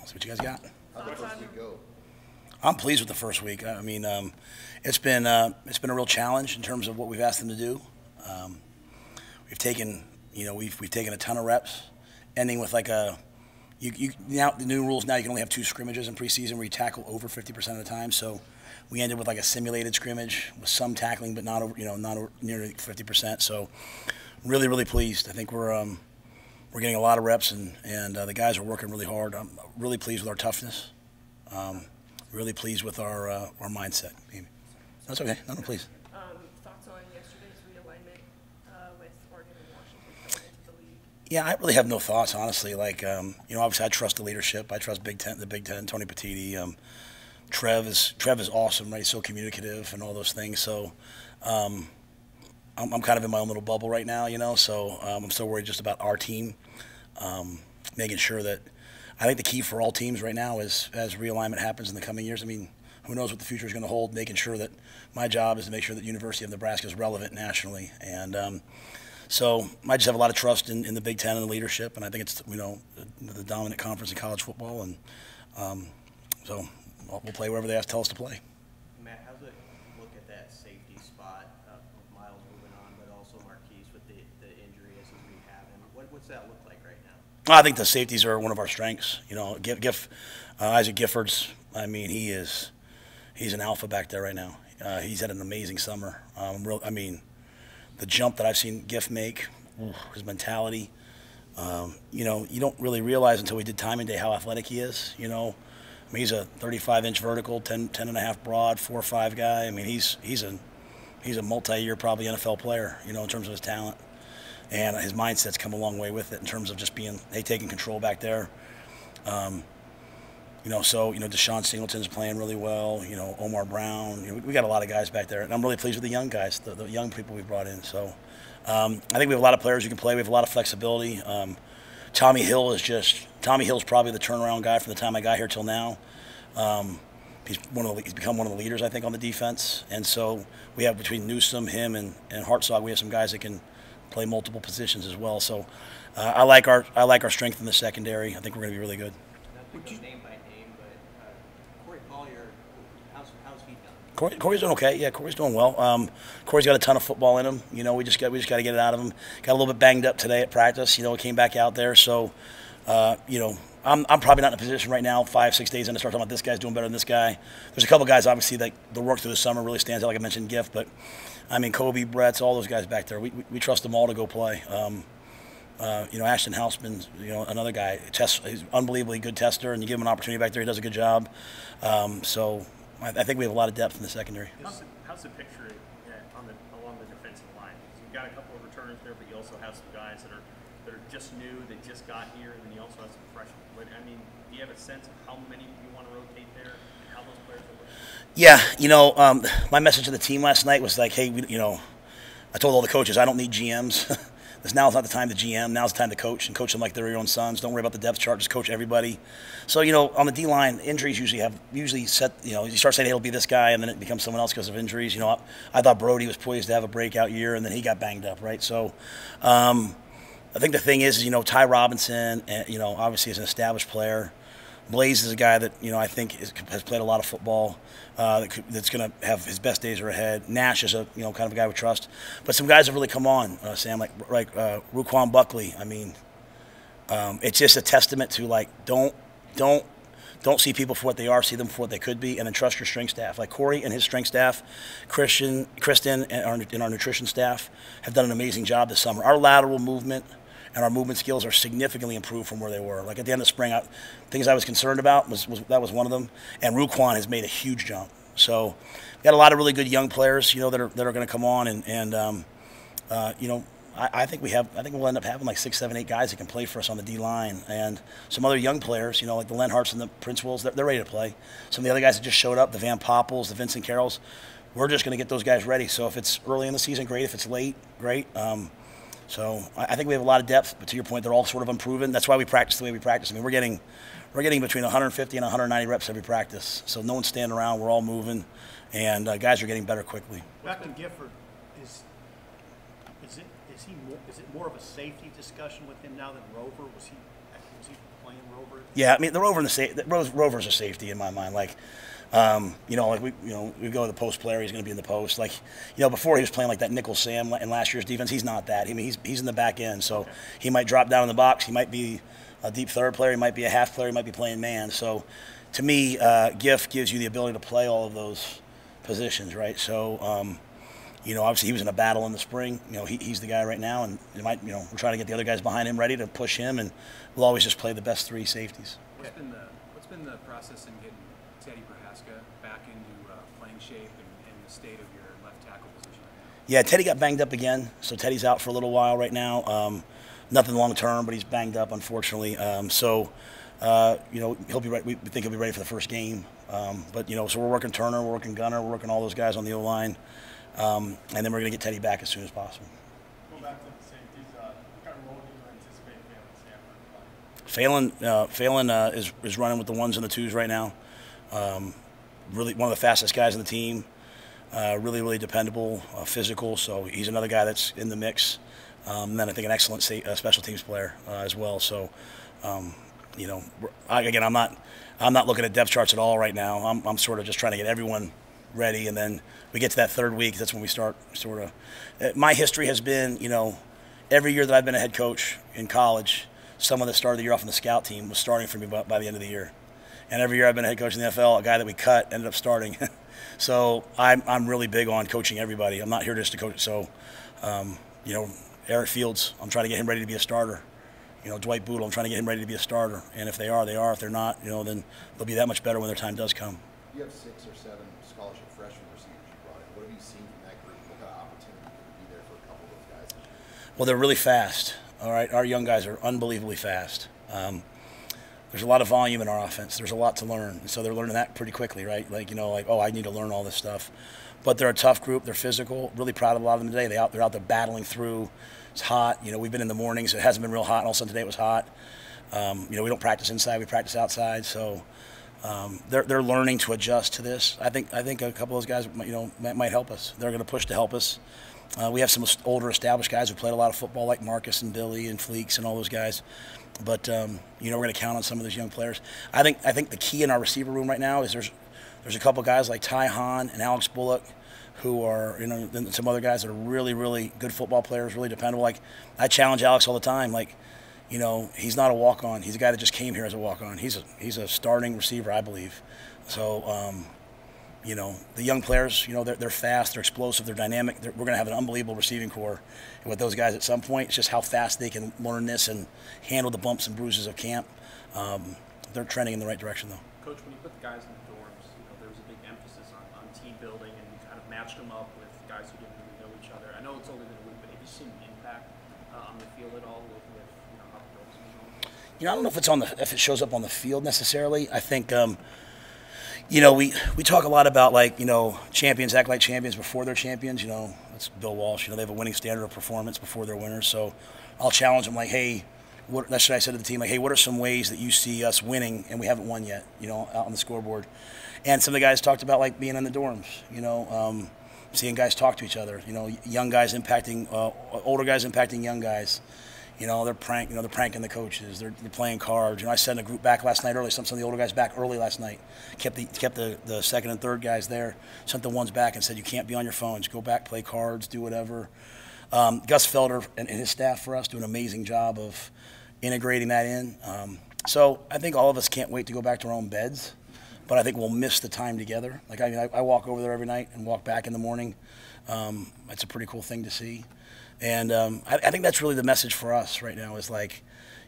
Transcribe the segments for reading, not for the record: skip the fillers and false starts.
Let's see what you guys got. How'd the first week go? I'm pleased with the first week. I mean, it's been a real challenge in terms of what we've asked them to do. We've taken, we've taken a ton of reps, ending with like now the new rules now you can only have 2 scrimmages in preseason where you tackle over 50% of the time. So we ended with like a simulated scrimmage with some tackling, but not over, not over, nearly 50%. So really pleased. I think we're getting a lot of reps, and the guys are working really hard. I'm really pleased with our toughness. Really pleased with our mindset. Amy. That's okay. No, please. Thoughts on yesterday's realignment with Oregon and Washington coming into the league? Yeah, I really have no thoughts, honestly. Like, obviously I trust the leadership. I trust the Big Ten, Tony Petitti. Trev is awesome, right? He's so communicative and all those things. So I'm kind of in my own little bubble right now, so I'm still worried just about our team, making sure that I think the key for all teams right now is as realignment happens in the coming years. I mean, who knows what the future is going to hold, making sure that my job is to make sure that University of Nebraska is relevant nationally. And so I just have a lot of trust in the Big Ten and the leadership, and I think it's, the dominant conference in college football. And so we'll play wherever they tell us to play. Matt, how's it look at that safety spot with Miles moving on, but also Marquise with the injury as he's rehabbing? What's that look like right now? I think the safeties are one of our strengths. Isaac Giffords, I mean, he's an alpha back there right now. He's had an amazing summer. The jump that I've seen Giff make, his mentality, you don't really realize until we did timing day how athletic he is, I mean, he's a 35-inch vertical, 10.5 broad, 4.5 guy. I mean, he's a multi-year probably NFL player, in terms of his talent. And his mindset's come a long way with it in terms of just taking control back there. Deshaun Singleton's playing really well. Omar Brown. We got a lot of guys back there, and I'm really pleased with the young guys, the young people we brought in. So I think we have a lot of players who can play. We have a lot of flexibility. Tommy Hill's probably the turnaround guy from the time I got here till now. He's become one of the leaders, I think, on the defense. And so we have between Newsome, him, and Hartzog, we have some guys that can play multiple positions as well. So I like our strength in the secondary. I think we're going to be really good. Not to go name by name, but Corey Collier, how's he done? Corey's doing okay. Yeah, Corey's doing well. Corey's got a ton of football in him. We just got to get it out of him. Got a little bit banged up today at practice. Came back out there. So, I'm probably not in a position right now, 5-6 days in, to start talking about this guy's doing better than this guy. There's a couple guys, obviously, that the work through the summer really stands out, like I mentioned, Gift. But, I mean, Kobe, Brett's, all those guys back there. We trust them all to go play. Ashton Houseman's, another guy. He's an unbelievably good tester, and you give him an opportunity back there, he does a good job. So I think we have a lot of depth in the secondary. How's the picture along the defensive line? You've got a couple of returners there, but you also have some guys that are just new, that just got here, and then you also have some freshmen. But I mean, do you have a sense of how many you want to rotate there and how those players are looking? Yeah, my message to the team last night was like, hey, I told all the coaches I don't need GMs. Now's not the time to GM. Now's the time to coach, and coach them like they're your own sons. Don't worry about the depth chart. Just coach everybody. So, on the D-line, injuries usually set, you start saying, hey, it'll be this guy, and then it becomes someone else because of injuries. I thought Brody was poised to have a breakout year, and then he got banged up, right? So I think the thing is, Ty Robinson, obviously is an established player. Blaze is a guy that, I think has played a lot of football, that's going to have his best days are ahead. Nash is a, kind of a guy we trust. But some guys have really come on, Sam, like Ruquan Buckley. I mean, it's just a testament to, like, don't see people for what they are, see them for what they could be, and then trust your strength staff. Like Corey and his strength staff, Kristen and our nutrition staff have done an amazing job this summer. Our lateral movement and our movement skills are significantly improved from where they were. Like at the end of spring, things I was concerned about that was one of them. And Ruquan has made a huge jump. So we got a lot of really good young players, that are going to come on, I think we'll end up having like 6, 7, 8 guys that can play for us on the D line, and some other young players, like the Len Harts and the Prince Wills, they're ready to play. Some of the other guys that just showed up, the Van Poppels, the Vincent Carrolls, we're just going to get those guys ready. So if it's early in the season, great. If it's late, great. So I think we have a lot of depth, but to your point, they're all sort of unproven. That's why we practice the way we practice. I mean, we're getting between 150 and 190 reps every practice. So no one's standing around. We're all moving, and guys are getting better quickly. Back to Gifford, is it more of a safety discussion with him now than Rover? Was he playing Rover? Yeah, I mean the Rover and the Rover's a safety in my mind. Like, like we go to the post player. He's going to be in the post. Like, before he was playing like that nickel Sam in last year's defense. He's not that. I mean, he's in the back end, so he might drop down in the box. He might be a deep third player. He might be a half player. He might be playing man. So, to me, Giff gives you the ability to play all of those positions, right? So, obviously he was in a battle in the spring. He's the guy right now, and we're trying to get the other guys behind him ready to push him, and we'll always just play the best three safeties. What's been the process in getting Teddy Prohaska back into playing shape and the state of your left tackle position right now? Yeah, Teddy got banged up again, so Teddy's out for a little while right now. Nothing long term, but he's banged up, unfortunately. He'll be right. We think he'll be ready for the first game. So we're working Turner, we're working Gunner, we're working all those guys on the O-line, and then we're going to get Teddy back as soon as possible. Go back to the safeties. What kind of role do you anticipate Phelan is running with the ones and the twos right now. Really one of the fastest guys on the team. Really dependable, physical. So he's another guy that's in the mix. And then I think an excellent special teams player as well. So, I'm not looking at depth charts at all right now. I'm sort of just trying to get everyone ready, and then we get to that third week. That's when we start sort of. My history has been, every year that I've been a head coach in college, someone that started the year off on the scout team was starting for me by the end of the year. And every year I've been a head coach in the NFL, a guy that we cut ended up starting. So I'm really big on coaching everybody. I'm not here just to coach. So, Eric Fields, I'm trying to get him ready to be a starter. Dwight Boodle, I'm trying to get him ready to be a starter. And if they are, they are. If they're not, then they'll be that much better when their time does come. You have 6 or 7 scholarship freshman receivers you brought in. What have you seen from that group? What kind of opportunity could be there for a couple of those guys? Well, they're really fast. All right, our young guys are unbelievably fast. There's a lot of volume in our offense. There's a lot to learn, and so they're learning that pretty quickly, right? I need to learn all this stuff. But they're a tough group. They're physical. Really proud of a lot of them today. They're out there battling through. It's hot. We've been in the mornings. It hasn't been real hot, and all of a sudden today it was hot. We don't practice inside. We practice outside. So they're learning to adjust to this. I think a couple of those guys, might help us. They're going to push to help us. We have some older established guys who played a lot of football, like Marcus and Billy and Fleeks and all those guys. But we're going to count on some of those young players. I think the key in our receiver room right now is there's a couple guys like Ty Hahn and Alex Bullock who are, and some other guys that are really, really good football players, really dependable. Like, I challenge Alex all the time. Like, he's not a walk-on. He's a guy that just came here as a walk-on. He's a starting receiver, I believe. So, the young players, they're fast, they're explosive, they're dynamic. We're going to have an unbelievable receiving core with those guys at some point. It's just how fast they can learn this and handle the bumps and bruises of camp. They're trending in the right direction, though. Coach, when you put the guys in the dorms, there was a big emphasis on team building, and you kind of matched them up with guys who didn't really know each other. I know it's only been a week, but have you seen the impact on the field at all with how the dorms are going? I don't know if it shows up on the field necessarily. I think we talk a lot about champions act like champions before they're champions. That's Bill Walsh. They have a winning standard of performance before they're winners. So I'll challenge them hey, that's what I said to the team. Hey, what are some ways that you see us winning and we haven't won yet? Out on the scoreboard. And some of the guys talked about being in the dorms. Seeing guys talk to each other. Young guys impacting older guys impacting young guys. They're pranking the coaches. They're playing cards. I sent a group back last night early. Some of the older guys back early last night. Kept the second and third guys there. Sent the ones back and said, you can't be on your phones. Go back, play cards, do whatever. Gus Felder and his staff for us do an amazing job of integrating that in. So I think all of us can't wait to go back to our own beds, but I think we'll miss the time together. I walk over there every night and walk back in the morning. It's a pretty cool thing to see. And I think that's really the message for us right now is we're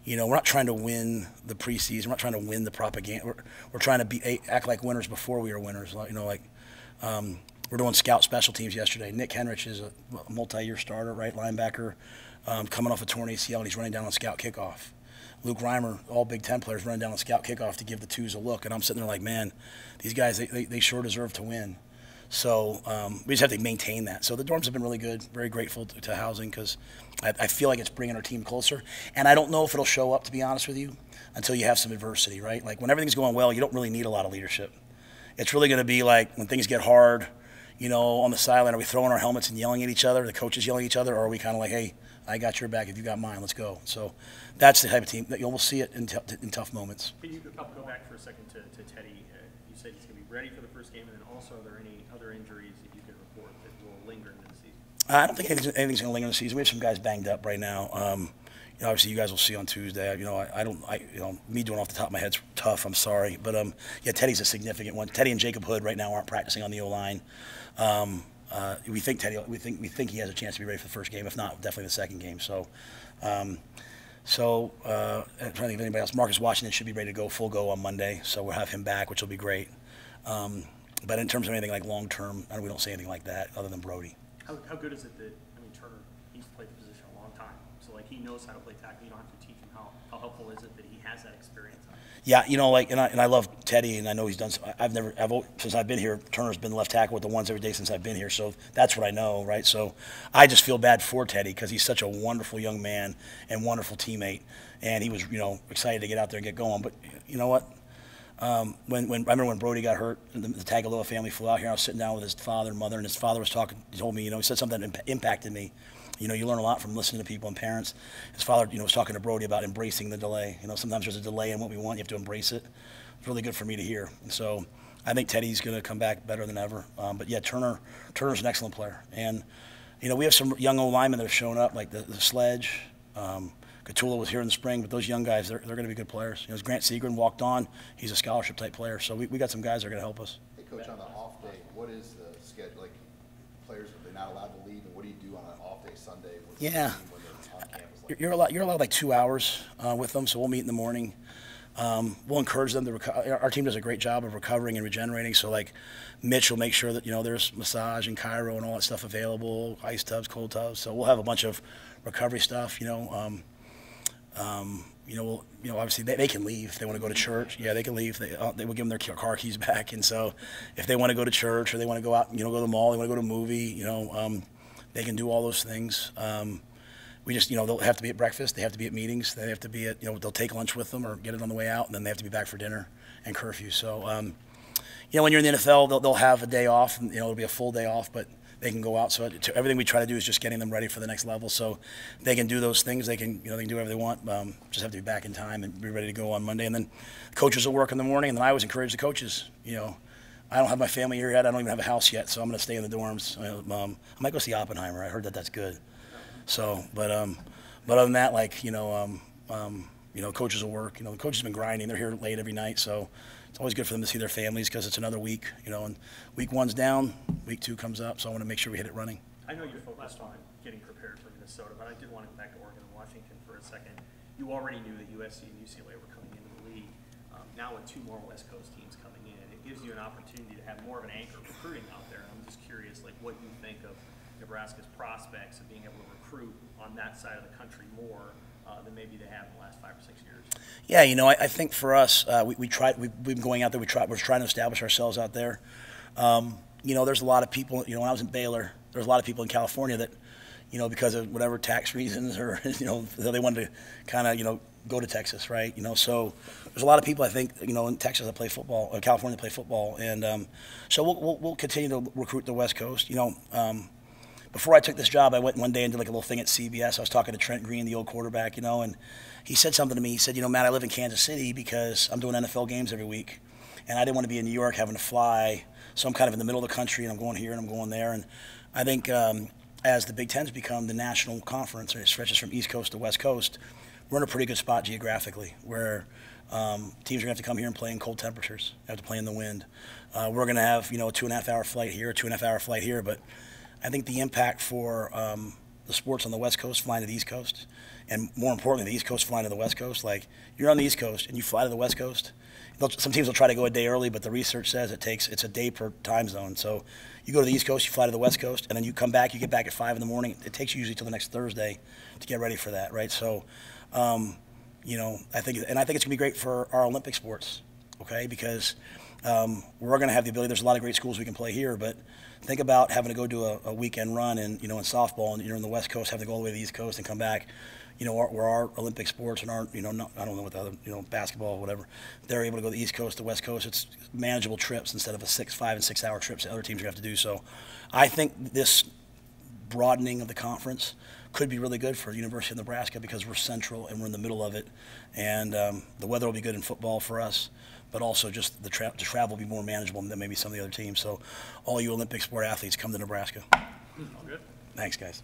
not trying to win the preseason. We're not trying to win the propaganda. We're trying to act like winners before we are winners. We're doing scout special teams yesterday. Nick Henrich is a multi-year starter, right, linebacker, coming off a torn ACL, and he's running down on scout kickoff. Luke Reimer, all Big Ten players, running down on scout kickoff to give the twos a look. And I'm sitting there like, man, these guys, they sure deserve to win. So we just have to maintain that. So the dorms have been really good, very grateful to housing because I feel like it's bringing our team closer. And I don't know if it'll show up, to be honest with you, until you have some adversity, right? When everything's going well, you don't really need a lot of leadership. It's really going to be when things get hard, on the sideline, are we throwing our helmets and yelling at each other, the coaches yelling at each other, or are we kind of hey, I got your back if you got mine. Let's go. So that's the type of team that you'll see it in tough moments. Can you go back for a second to Teddy? You said he's going to be ready for the first game, and then also are there any other injuries that you can report that will linger into the season? I don't think anything's going to linger in the season. We have some guys banged up right now. Obviously, you guys will see on Tuesday. Me doing off the top of my head's tough. I'm sorry, but yeah, Teddy's a significant one. Teddy and Jacob Hood right now aren't practicing on the O-line. We think Teddy. We think he has a chance to be ready for the first game. If not, definitely the second game. So, I'm trying to think of anybody else. Marcus Washington should be ready to go full go on Monday. So we'll have him back, which will be great. But in terms of anything like long term, we don't say anything like that other than Brody. How good is it that Turner? He's played the position a long time, so he knows how to play tackle. You don't have to teach him. How helpful is it that he has that experience? Yeah, and I love Teddy, and I know he's done. Since I've been here, Turner's been left tackle with the ones every day since I've been here, so that's what I know, right? So I just feel bad for Teddy because he's such a wonderful young man and wonderful teammate, and he was, excited to get out there and get going. But you know what? I remember when Brody got hurt, and the Tagovailoa family flew out here. I was sitting down with his father and mother, and his father was talking. He told me, he said something that impacted me. You learn a lot from listening to people and parents. His father, was talking to Brody about embracing the delay. Sometimes there's a delay in what we want. You have to embrace it. It's really good for me to hear. And so I think Teddy's going to come back better than ever. But yeah, Turner's an excellent player. And, we have some young old linemen that have shown up, like the Sledge. Catula was here in the spring, but those young guys, they're going to be good players. Grant Seagren walked on. He's a scholarship-type player. So we got some guys that are going to help us. Hey, Coach, on the off day, what is the schedule? Like, players, are they not allowed to leave? And what do you do on an off day Sunday when they're on campus? Like, you're allowed like 2 hours with them, so we'll meet in the morning. We'll encourage them to recover. Our team does a great job of recovering and regenerating. So, like, Mitch will make sure that, there's massage and chiro and all that stuff available, ice tubs, cold tubs. So we'll have a bunch of recovery stuff, obviously they can leave if they want to go to church. Yeah, they can leave. They will give them their car keys back. And so if they want to go to church or they want to go out, go to the mall, they want to go to a movie, they can do all those things. We just, they'll have to be at breakfast. They have to be at meetings. They have to be at, they'll take lunch with them or get it on the way out, and then they have to be back for dinner and curfew. So, when you're in the NFL, they'll have a day off, and, it'll be a full day off, but they can go out. So everything we try to do is just getting them ready for the next level. So they can do those things. They can, they can do whatever they want. Just have to be back in time and be ready to go on Monday. And then coaches will work in the morning. And then I always encourage the coaches. I don't have my family here yet. I don't even have a house yet. So I'm going to stay in the dorms. I might go see Oppenheimer. I heard that's good. So, but other than that, coaches will work. The coaches have been grinding. They're here late every night. So it's always good for them to see their families because it's another week, and week 1's down, week 2 comes up, so I want to make sure we hit it running. I know you're focused on getting prepared for Minnesota, but I did want to go back to Oregon and Washington for a second. You already knew that USC and UCLA were coming into the league. Now with 2 more West Coast teams coming in, it gives you an opportunity to have more of an anchor recruiting out there. I'm just curious, what you think of Nebraska's prospects of being able to recruit on that side of the country more than maybe they have in the last 5 or 6 years. Yeah, I think for us, we've been going out there. We're trying to establish ourselves out there. There's a lot of people. When I was in Baylor, there was a lot of people in California that, because of whatever tax reasons or they wanted to kind of go to Texas, right? So there's a lot of people I think in Texas that play football, or California that play football, and so we'll continue to recruit the West Coast. Before I took this job, I went one day and did like a little thing at CBS. I was talking to Trent Green, the old quarterback, and he said something to me. He said, Matt, I live in Kansas City because I'm doing NFL games every week, and I didn't want to be in New York having to fly, so I'm kind of in the middle of the country, and I'm going here and I'm going there. And I think as the Big Ten's become the national conference, and it stretches from East Coast to West Coast, we're in a pretty good spot geographically where teams are going to have to come here and play in cold temperatures, have to play in the wind. We're going to have, a 2.5-hour flight here, a 2.5-hour flight here, but I think the impact for the sports on the West Coast flying to the East Coast, and more importantly, the East Coast flying to the West Coast, like you're on the East Coast and you fly to the West Coast, some teams will try to go a day early, but the research says it's a day per time zone. So you go to the East Coast, you fly to the West Coast, and then you come back, you get back at 5 in the morning. It takes you usually till the next Thursday to get ready for that, right? So, I think it's going to be great for our Olympic sports, okay? Because we're going to have the ability. There's a lot of great schools we can play here, but think about having to go do a weekend run in softball, and you're in the West Coast, having to go all the way to the East Coast and come back. Where our Olympic sports and our, I don't know what the other, basketball, whatever, they're able to go to the East Coast, the West Coast. It's manageable trips instead of 5 and 6 hour trips that other teams are going to have to do. So I think this broadening of the conference could be really good for the University of Nebraska because we're central and we're in the middle of it. And the weather will be good in football for us, but also just the travel will be more manageable than maybe some of the other teams. So all you Olympic sport athletes, come to Nebraska. All good. Thanks, guys.